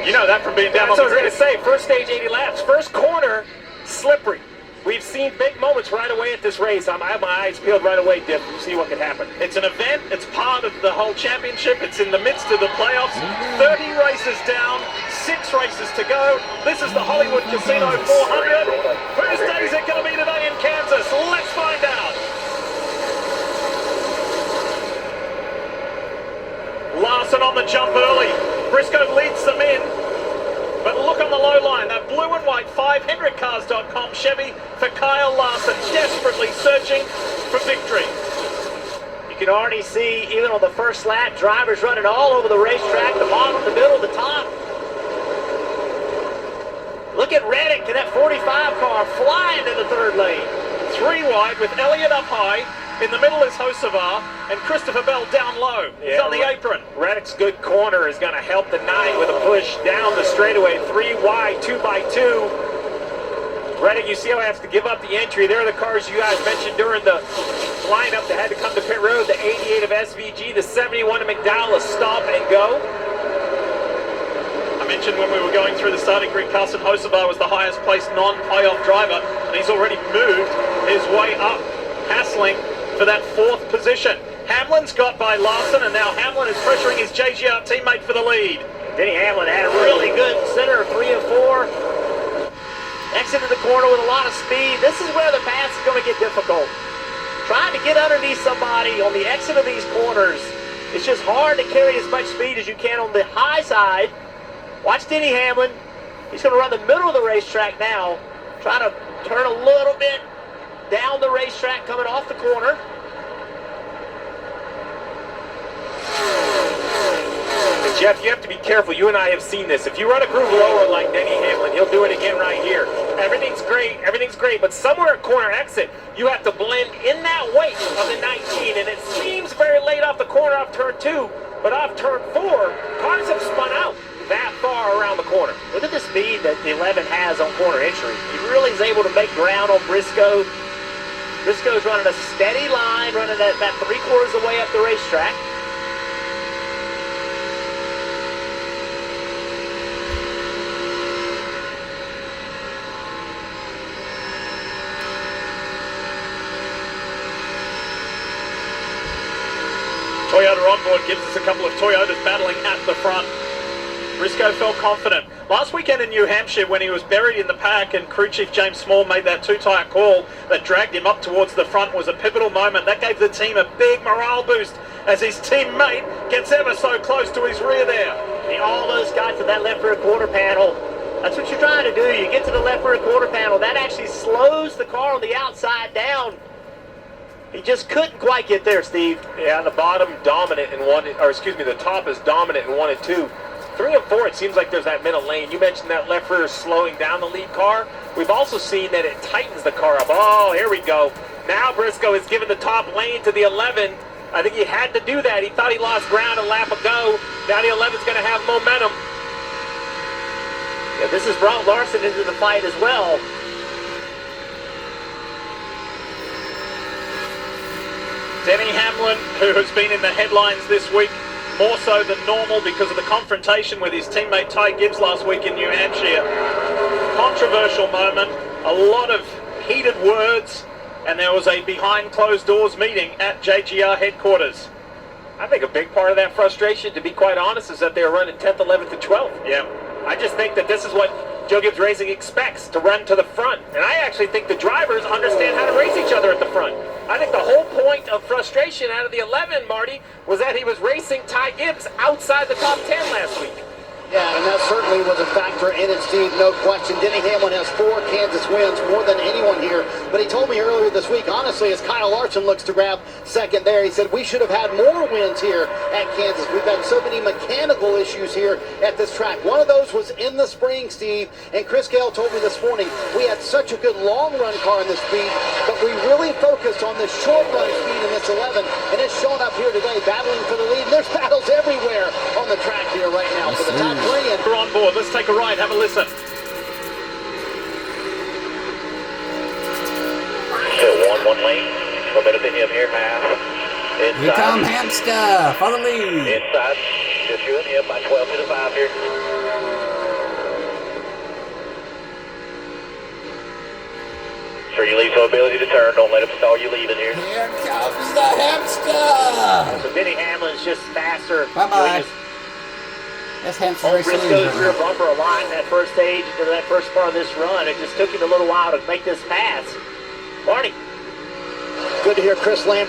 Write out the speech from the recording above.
You know that from being down on That's the what I was grid. going to say. First stage, 80 laps. First corner, slippery. We've seen big moments right away at this race. I have my eyes peeled right away, Diff, to see what could happen. It's an event. It's part of the whole championship. It's in the midst of the playoffs. 30 races down, 6 races to go. This is the Hollywood Casino 400. Whose day is it going to be today in Kansas? Let's find out. Larson on the jump early. Briscoe leads them in. But look on the low line, that blue and white 5HendrickCars.com Chevy for Kyle Larson, desperately searching for victory. You can already see, even on the first lap, drivers running all over the racetrack, the bottom, the middle, the top. Look at Reddick and that 45 car flying to the third lane. 3 wide with Elliott up high. In the middle is Hocevar and Christopher Bell down low. He's on the apron. Reddick's good corner is going to help the 9 with a push down the straightaway. 3 wide, 2x2. Reddick, you see how he has to give up the entry. There are the cars you guys mentioned during the lineup that had to come to pit road. The 88 of SVG, the 71 of McDowell, a stop and go. I mentioned when we were going through the starting grid, Carson Hocevar was the highest placed non-playoff driver, and he's already moved his way up, hassling for that 4th position. Hamlin's got by Larson, and now Hamlin is pressuring his JGR teammate for the lead. Denny Hamlin had a really good center of 3 and 4. Exited the corner with a lot of speed. This is where the pass is going to get difficult. Trying to get underneath somebody on the exit of these corners, it's just hard to carry as much speed as you can on the high side. Watch Denny Hamlin. He's going to run the middle of the racetrack now. Trying to turn a little bit down the racetrack coming off the corner. And Jeff, you have to be careful. You and I have seen this. If you run a groove lower like Denny Hamlin, he'll do it again right here. Everything's great, but somewhere at corner exit, you have to blend in that weight of the 19, and it seems very late off the corner off turn 2, but off turn 4, cars have spun out that far around the corner. Look at the speed that the 11 has on corner entry. He really is able to make ground on Briscoe. Briscoe's running a steady line, running that 3/4 of the way up the racetrack. Toyota on board gives us a couple of Toyotas battling at the front. Briscoe felt confident. Last weekend in New Hampshire, when he was buried in the pack and crew chief James Small made that 2-tire call that dragged him up towards the front, was a pivotal moment. That gave the team a big morale boost as his teammate gets ever so close to his rear there. And all those guys at that left rear quarter panel, that's what you're trying to do. You get to the left rear quarter panel. That actually slows the car on the outside down. He just couldn't quite get there, Steve. Yeah, the bottom dominant in 1, or excuse me, the top is dominant in 1 and 2. 3 and 4, it seems like there's that middle lane. You mentioned that left rear slowing down the lead car. We've also seen that it tightens the car up. Oh, here we go. Now Briscoe is giving the top lane to the 11. I think he had to do that. He thought he lost ground a lap ago. Now the 11's going to have momentum. Yeah, this has brought Larson into the fight as well. Denny Hamlin, who has been in the headlines this week, more so than normal because of the confrontation with his teammate Ty Gibbs last week in New Hampshire. Controversial moment, a lot of heated words, and there was a behind closed doors meeting at JGR headquarters. I think a big part of that frustration, to be quite honest, is that they were running 10th, 11th, and 12th. Yeah. I just think that this is what Joe Gibbs Racing expects, to run to the front. And I actually think the drivers understand how to race each other at the front. I think the whole point of frustration out of the 11, Marty, was that he was racing Ty Gibbs outside the top 10 last week. Yeah, and that certainly was a factor in it, Steve, no question. Denny Hamlin has 4 Kansas wins, more than anyone here. But he told me earlier this week, honestly, as Kyle Larson looks to grab second there, he said, we should have had more wins here at Kansas. We've had so many mechanical issues here at this track. One of those was in the spring, Steve, and Chris Gale told me this morning, we had such a good long-run car in this speed, but we really focused on this short-run speed in this 11, and it's shown up here today, battling for the lead. And there's battles everywhere on the track here right now for the top 3. We're on board. Let's take a ride. Have a listen. Still one lane. A bit of the him here, half. Inside. Here come Hamster for the lead. Inside. Just you and him by 12 to the 5 here. Hamster, you leave no ability to turn. Don't let him stall you leaving here. Here comes the hamster. So Denny Hamlin's just faster. Bye-bye. That's hamster race. Briscoe's rear bumper aligned that first stage into that first part of this run. It just took him a little while to make this pass. Marty. Good to hear Chris Lambert.